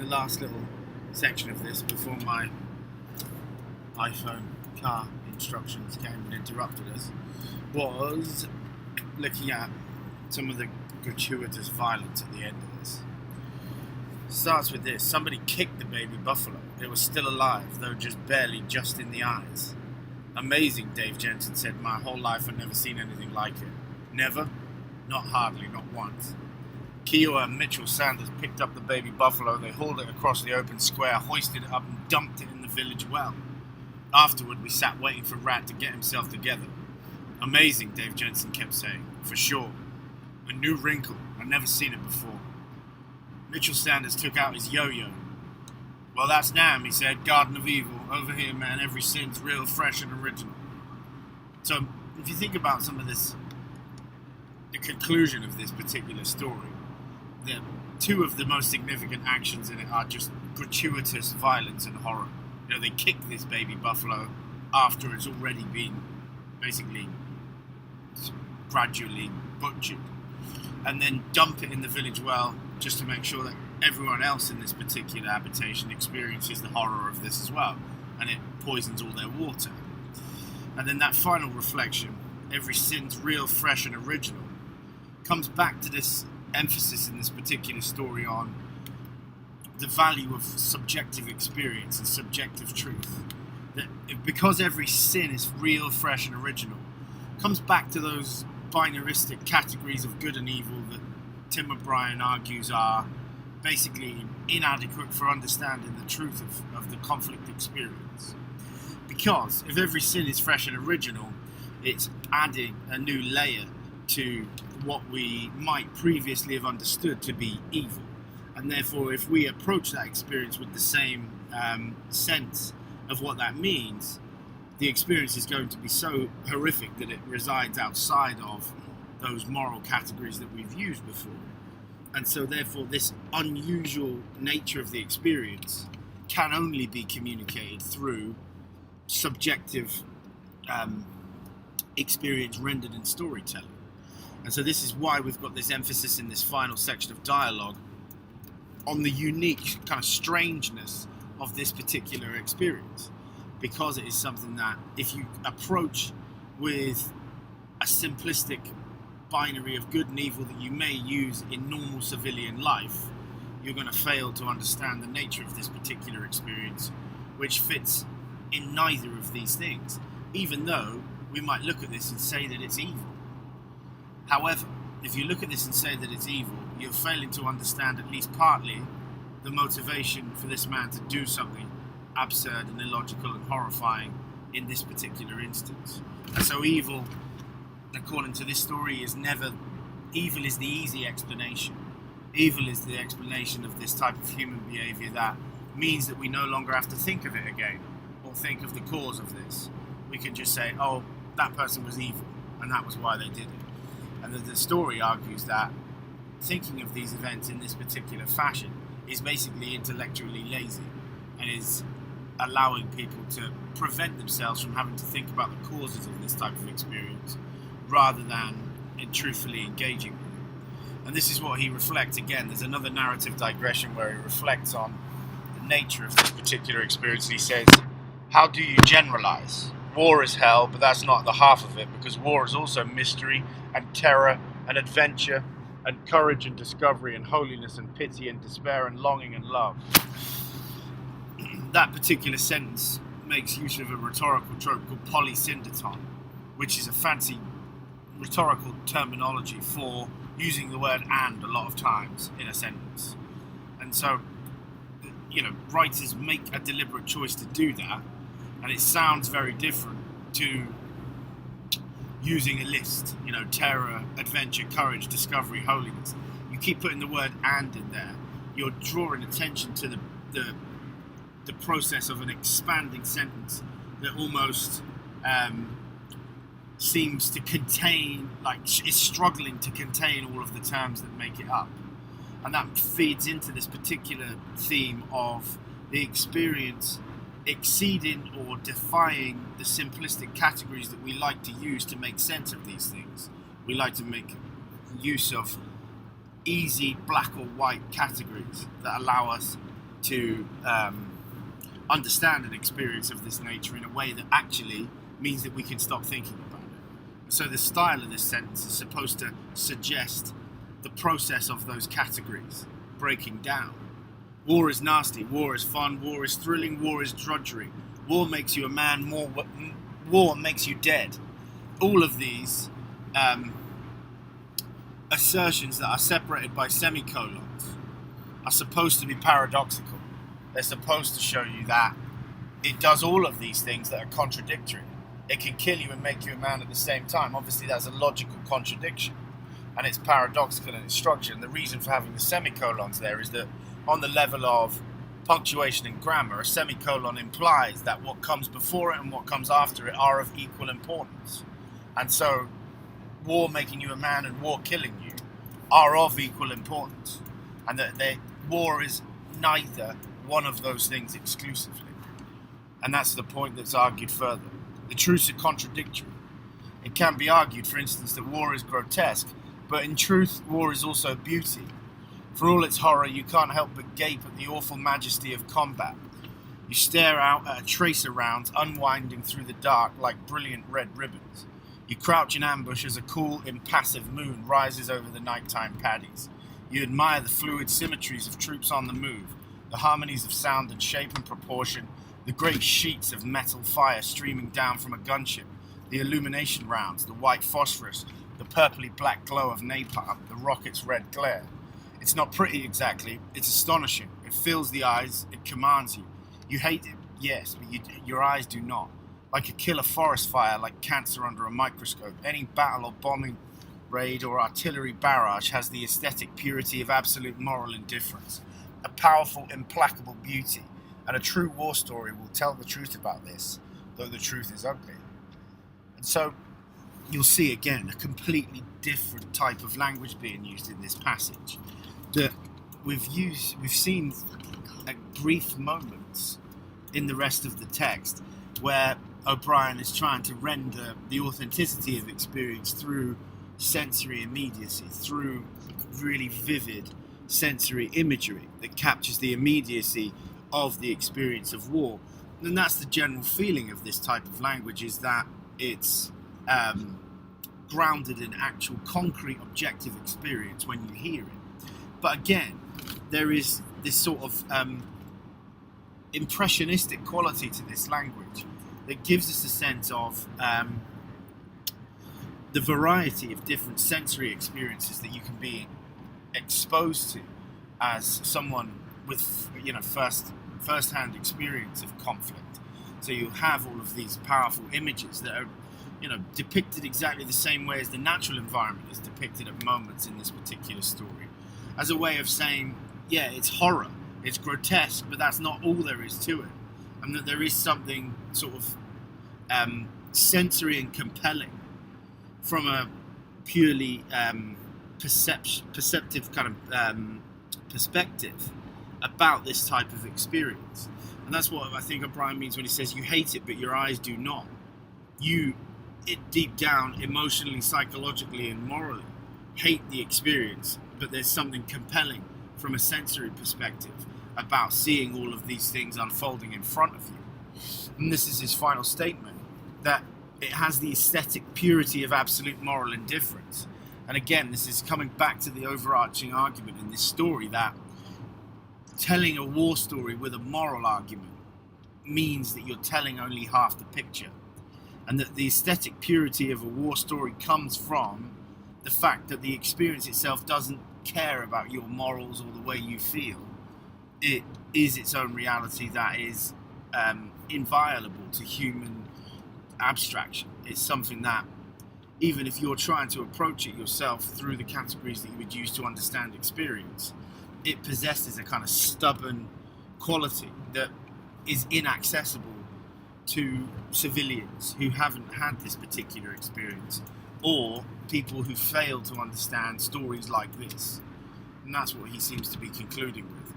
last little section of this before my iPhone car instructions came and interrupted us was looking at some of the gratuitous violence at the end of this. Starts with this: somebody kicked the baby buffalo. It was still alive, though just barely just in the eyes. Amazing, Dave Jensen said. My whole life I've never seen anything like it. Never? Not hardly, not once. Kiowa and Mitchell Sanders picked up the baby buffalo. They hauled it across the open square, hoisted it up and dumped it in the village well. Afterward, we sat waiting for Rat to get himself together. Amazing, Dave Jensen kept saying. For sure. A new wrinkle. I've never seen it before. Mitchell Sanders took out his yo-yo. Well, that's Nam, he said. Garden of Evil. Over here, man, every sin's real, fresh and original. So, if you think about some of this, the conclusion of this particular story, two of the most significant actions in it are just gratuitous violence and horror. You know, they kick this baby buffalo after it's already been basically gradually butchered, and then dump it in the village well just to make sure that everyone else in this particular habitation experiences the horror of this as well, and it poisons all their water. And then that final reflection, every sin's real, fresh and original, comes back to this emphasis in this particular story on the value of subjective experience and subjective truth. That because every sin is real, fresh and original, comes back to those binaristic categories of good and evil that Tim O'Brien argues are basically inadequate for understanding the truth of the conflict experience. Because if every sin is fresh and original, it's adding a new layer to what we might previously have understood to be evil. And therefore, if we approach that experience with the same sense of what that means, the experience is going to be so horrific that it resides outside of those moral categories that we've used before. And so therefore, this unusual nature of the experience can only be communicated through subjective experience rendered in storytelling. And so this is why we've got this emphasis in this final section of dialogue on the unique kind of strangeness of this particular experience, because it is something that if you approach with a simplistic binary of good and evil that you may use in normal civilian life, you're going to fail to understand the nature of this particular experience, which fits in neither of these things, even though we might look at this and say that it's evil. However, if you look at this and say that it's evil, you're failing to understand at least partly the motivation for this man to do something absurd and illogical and horrifying in this particular instance. And so evil, according to this story, evil is the easy explanation. Evil is the explanation of this type of human behavior that means that we no longer have to think of it again or think of the cause of this. We can just say, oh, that person was evil and that was why they did it. And the story argues that thinking of these events in this particular fashion is basically intellectually lazy and is allowing people to prevent themselves from having to think about the causes of this type of experience rather than truthfully engaging with it. And this is what he reflects. Again, there's another narrative digression where he reflects on the nature of this particular experience. And he says, how do you generalize? War is hell, but that's not the half of it, because war is also mystery and terror and adventure and courage and discovery and holiness and pity and despair and longing and love. That particular sentence makes use of a rhetorical trope called polysyndeton, which is a fancy rhetorical terminology for using the word and a lot of times in a sentence. And so, writers make a deliberate choice to do that, and it sounds very different to using a list, terror, adventure, courage, discovery, holiness. You keep putting the word and in there, you're drawing attention to the process of an expanding sentence that almost seems to contain, is struggling to contain all of the terms that make it up. And that feeds into this particular theme of the experience exceeding or defying the simplistic categories that we like to use to make sense of these things. We like to make use of easy black or white categories that allow us to understand an experience of this nature in a way that actually means that we can stop thinking about it. So the style of this sentence is supposed to suggest the process of those categories breaking down. War is nasty, war is fun, war is thrilling, war is drudgery. War makes you a man, war makes you dead. All of these assertions that are separated by semicolons are supposed to be paradoxical. They're supposed to show you that it does all of these things that are contradictory. It can kill you and make you a man at the same time. Obviously, that's a logical contradiction, and it's paradoxical in its structure. And the reason for having the semicolons there is that on the level of punctuation and grammar, a semicolon implies that what comes before it and what comes after it are of equal importance. And so, war making you a man and war killing you are of equal importance. And that war is neither one of those things exclusively. And that's the point that's argued further. The truths are contradictory. It can be argued, for instance, that war is grotesque, but in truth, war is also beauty. For all its horror, you can't help but gape at the awful majesty of combat. You stare out at a tracer rounds unwinding through the dark like brilliant red ribbons. You crouch in ambush as a cool, impassive moon rises over the nighttime paddies. You admire the fluid symmetries of troops on the move, the harmonies of sound and shape and proportion, the great sheets of metal fire streaming down from a gunship, the illumination rounds, the white phosphorus, the purpley black glow of napalm, the rocket's red glare. It's not pretty exactly, it's astonishing. It fills the eyes, it commands you. You hate it, yes, but your eyes do not. Like a killer forest fire, like cancer under a microscope, any battle or bombing raid or artillery barrage has the aesthetic purity of absolute moral indifference, a powerful, implacable beauty, and a true war story will tell the truth about this, though the truth is ugly. And so you'll see again a completely different type of language being used in this passage that we've seen at brief moments in the rest of the text where O'Brien is trying to render the authenticity of experience through sensory immediacy, through really vivid sensory imagery that captures the immediacy of the experience of war. And that's the general feeling of this type of language, is that it's grounded in actual concrete objective experience when you hear it. But again, there is this sort of impressionistic quality to this language that gives us a sense of the variety of different sensory experiences that you can be exposed to as someone with first-hand experience of conflict. So you have all of these powerful images that are depicted exactly the same way as the natural environment is depicted at moments in this particular story, as a way of saying, yeah, it's horror, it's grotesque, but that's not all there is to it, and that there is something sort of sensory and compelling from a purely perceptive kind of perspective about this type of experience. And that's what I think O'Brien means when he says you hate it but your eyes do not. You, deep down, emotionally, psychologically and morally, hate the experience, but there's something compelling from a sensory perspective about seeing all of these things unfolding in front of you. And this is his final statement, that it has the aesthetic purity of absolute moral indifference. And again, this is coming back to the overarching argument in this story that telling a war story with a moral argument means that you're telling only half the picture. And that the aesthetic purity of a war story comes from the fact that the experience itself doesn't care about your morals or the way you feel. It is its own reality that is inviolable to human abstraction. It's something that, even if you're trying to approach it yourself through the categories that you would use to understand experience, it possesses a kind of stubborn quality that is inaccessible to civilians who haven't had this particular experience, or people who fail to understand stories like this. And that's what he seems to be concluding with.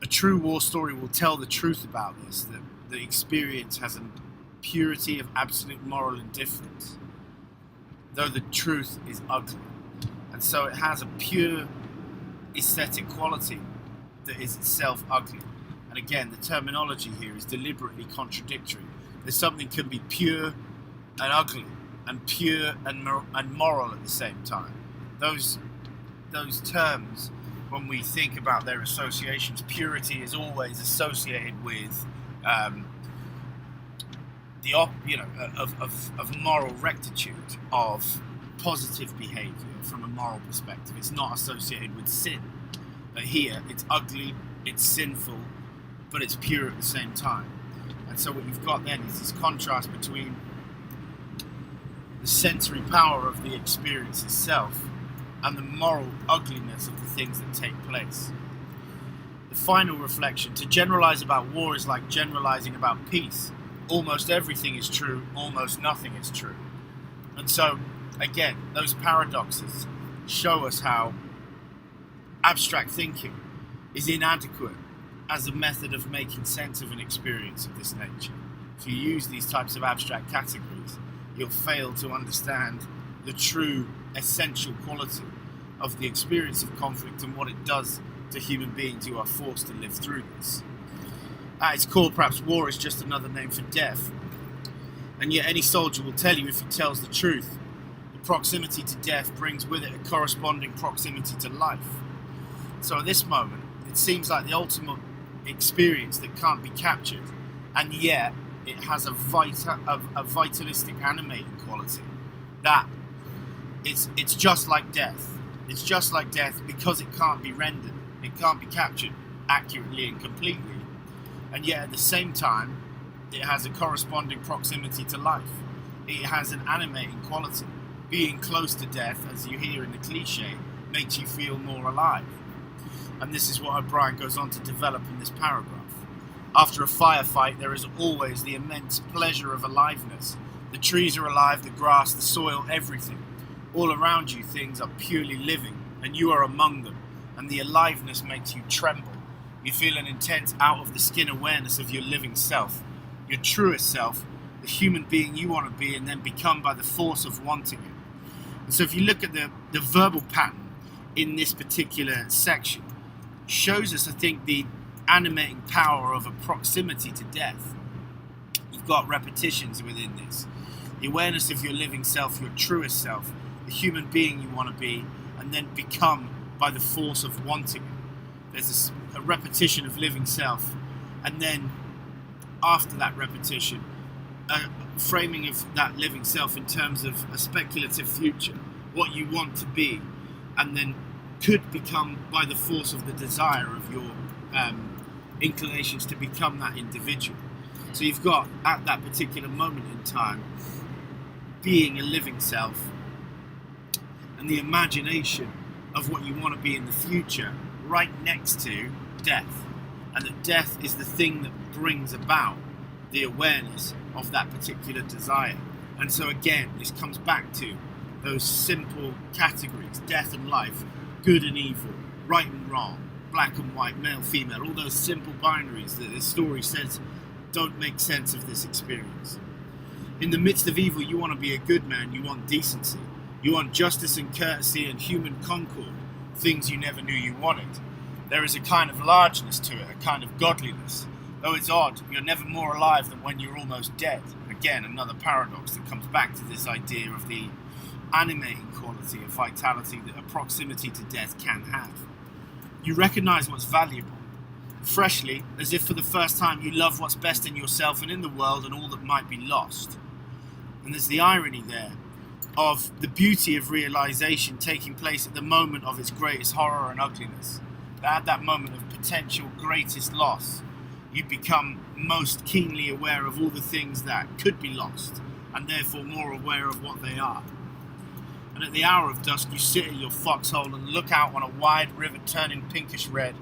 A true war story will tell the truth about this, that the experience has a purity of absolute moral indifference, though the truth is ugly. And so it has a pure aesthetic quality that is itself ugly. And again, the terminology here is deliberately contradictory. There's something can be pure and ugly, and pure and moral at the same time. Those terms, when we think about their associations, purity is always associated with of moral rectitude, of positive behaviour from a moral perspective. It's not associated with sin. But here, it's ugly, it's sinful, but it's pure at the same time. And so what you've got then is this contrast between the sensory power of the experience itself and the moral ugliness of the things that take place. The final reflection: to generalize about war is like generalizing about peace. Almost everything is true, almost nothing is true. And so, again, those paradoxes show us how abstract thinking is inadequate as a method of making sense of an experience of this nature. If you use these types of abstract categories, you'll fail to understand the true essential quality of the experience of conflict and what it does to human beings who are forced to live through this. At its core, perhaps war is just another name for death. And yet any soldier will tell you, if he tells the truth, the proximity to death brings with it a corresponding proximity to life. So at this moment, it seems like the ultimate experience that can't be captured, and yet it has a vitalistic, animating quality. That it's just like death. It's just like death because it can't be rendered. It can't be captured accurately and completely. And yet at the same time, it has a corresponding proximity to life. It has an animating quality. Being close to death, as you hear in the cliche, makes you feel more alive. And this is what O'Brien goes on to develop in this paragraph. After a firefight, there is always the immense pleasure of aliveness. The trees are alive, the grass, the soil, everything. All around you, things are purely living, and you are among them, and the aliveness makes you tremble. You feel an intense out-of-the-skin awareness of your living self, your truest self, the human being you want to be and then become by the force of wanting it. And so if you look at the verbal pattern in this particular section, shows us, I think, the animating power of a proximity to death. You've got repetitions within this. The awareness of your living self, your truest self, the human being you want to be, and then become by the force of wanting it. There's a repetition of living self, and then after that repetition, a framing of that living self in terms of a speculative future, what you want to be, and then could become by the force of the desire of your inclinations to become that individual. So you've got, at that particular moment in time, being a living self and the imagination of what you want to be in the future right next to death. And that death is the thing that brings about the awareness of that particular desire. And so again, this comes back to those simple categories: death and life, good and evil, right and wrong, black and white, male, female, all those simple binaries that this story says don't make sense of this experience. In the midst of evil, you want to be a good man, you want decency, you want justice and courtesy and human concord, things you never knew you wanted. There is a kind of largeness to it, a kind of godliness. Though it's odd, you're never more alive than when you're almost dead. Again, another paradox that comes back to this idea of the animating quality of vitality that a proximity to death can have. You recognize what's valuable, freshly, as if for the first time you love what's best in yourself and in the world and all that might be lost. And there's the irony there of the beauty of realization taking place at the moment of its greatest horror and ugliness. At that moment of potential greatest loss, you become most keenly aware of all the things that could be lost, and therefore more aware of what they are. And at the hour of dusk, you sit in your foxhole and look out on a wide river turning pinkish red,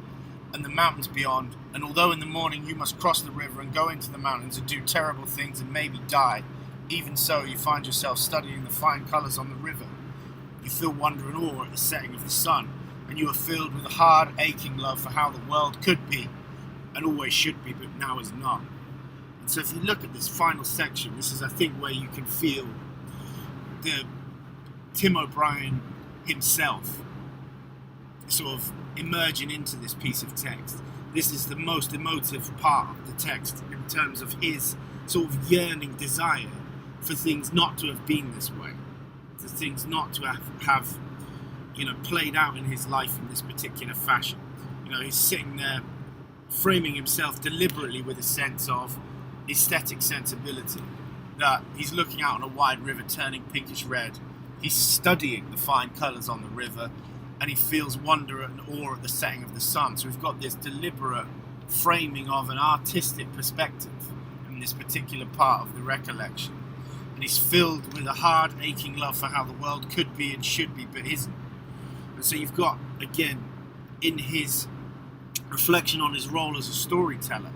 and the mountains beyond. And although in the morning you must cross the river and go into the mountains and do terrible things and maybe die, even so you find yourself studying the fine colours on the river. You feel wonder and awe at the setting of the sun, and you are filled with a hard, aching love for how the world could be, and always should be, but now is not. And so if you look at this final section, this is, I think, where you can feel the Tim O'Brien himself sort of emerging into this piece of text. this is the most emotive part of the text in terms of his sort of yearning desire for things not to have been this way, for things not to have played out in his life in this particular fashion. He's sitting there framing himself deliberately with a sense of aesthetic sensibility, that he's looking out on a wide river turning pinkish red. He's studying the fine colours on the river, and he feels wonder and awe at the setting of the sun. So we've got this deliberate framing of an artistic perspective in this particular part of the recollection. And he's filled with a hard, aching love for how the world could be and should be, but isn't. And so you've got, again, in his reflection on his role as a storyteller,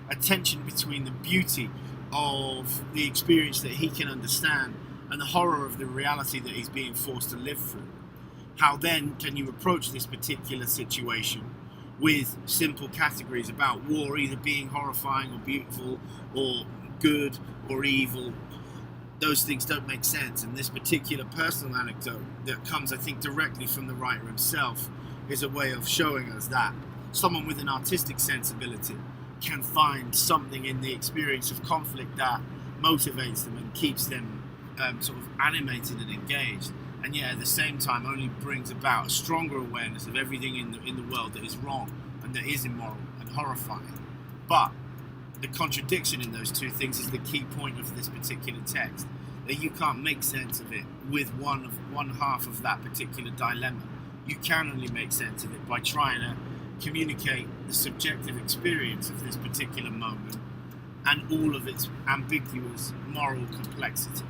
a tension between the beauty of the experience that he can understand and the horror of the reality that he's being forced to live through. How then can you approach this particular situation with simple categories about war either being horrifying or beautiful or good or evil? Those things don't make sense. And this particular personal anecdote that comes, I think, directly from the writer himself is a way of showing us that someone with an artistic sensibility can find something in the experience of conflict that motivates them and keeps them sort of animated and engaged, and yet at the same time only brings about a stronger awareness of everything in the world that is wrong and that is immoral and horrifying. But the contradiction in those two things is the key point of this particular text, that you can't make sense of it with one half of that particular dilemma. You can only make sense of it by trying to communicate the subjective experience of this particular moment and all of its ambiguous moral complexity.